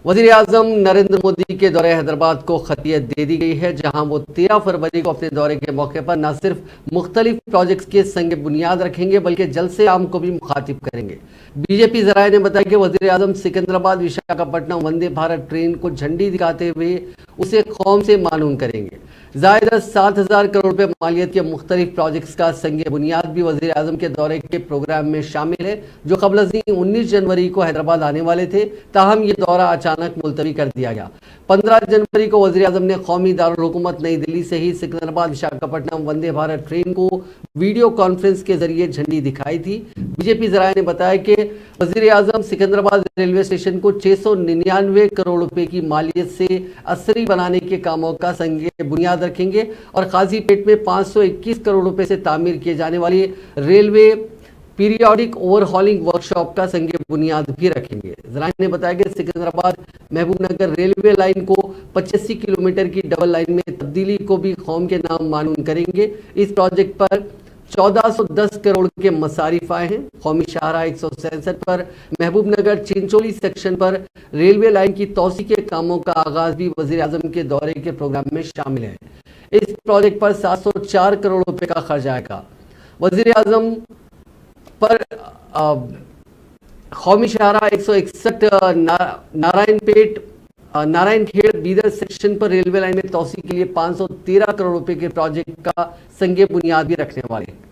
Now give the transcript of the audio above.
वज़ीर आज़म नरेंद्र मोदी के दौरे हैदराबाद को खतियत दे दी गई है, जहां वो 13 फरवरी को अपने दौरे के मौके पर न सिर्फ मुख्तलिफ प्रोजेक्ट्स के संग बुनियाद रखेंगे बल्कि जलसे आम को भी मुखातिब करेंगे। बीजेपी ज़राए ने बताया कि वज़ीर आज़म सिकंदराबाद विशाखापट्टनम वंदे भारत ट्रेन को झंडी दिखाते हुए उसे कौम से मानून करेंगे। ज़ायदा 7,000 करोड़ रुपए मालियत के मुख्तलिफ प्रोजेक्ट्स का संग बुनियाद भी वज़ीर आज़म के दौरे के प्रोग्राम में शामिल है, जो क़ब्ल अज़ीं 19 जनवरी को हैदराबाद आने वाले थे। ताहम ये दौरा अचानक मुलतवी कर दिया गया। 15 जनवरी को वज़ीर आज़म ने कौमी दारुल हुकूमत नई दिल्ली से ही सिकंदराबाद विशाखापट्टनम वंदे भारत ट्रेन को वीडियो कॉन्फ्रेंस के जरिए झंडी दिखाई थी। बीजेपी ज़राए ने बताया कि वज़ीर आज़म सिकंदराबाद रेलवे स्टेशन को 699 करोड़ रुपए की मालियत से असरी बनाने के कामों का संग बुनियाद रखेंगे और काजीपेट में 521 करोड़ रुपए से तामीर किए जाने वाली रेलवे पीरियोडिक ओवरहॉलिंग वर्कशॉप का संग बुनियाद भी रखेंगे। ज़राए ने बताया कि सिकंदराबाद महबूबनगर रेलवे लाइन को 85 किलोमीटर की डबल लाइन में तब्दीली को भी कौम के नाम मानून करेंगे। इस प्रोजेक्ट पर 1410 करोड़ के मसारिफ आए हैं। कौमी शाहराह 167 पर महबूबनगर चिंचोली सेक्शन पर रेलवे लाइन की तोसी के कामों का आगाज भी वज़ीर आज़म के दौरे के प्रोग्राम में शामिल है। इस प्रोजेक्ट पर 704 करोड़ रुपए का खर्च आएगा। वज़ीर आज़म पर कौमी शाहराह 161 नारायण खेड़ बीदर सेक्शन पर रेलवे लाइन में तोसी के लिए 513 करोड़ रुपए के प्रोजेक्ट का संग बुनियाद भी रखने वाले हैं।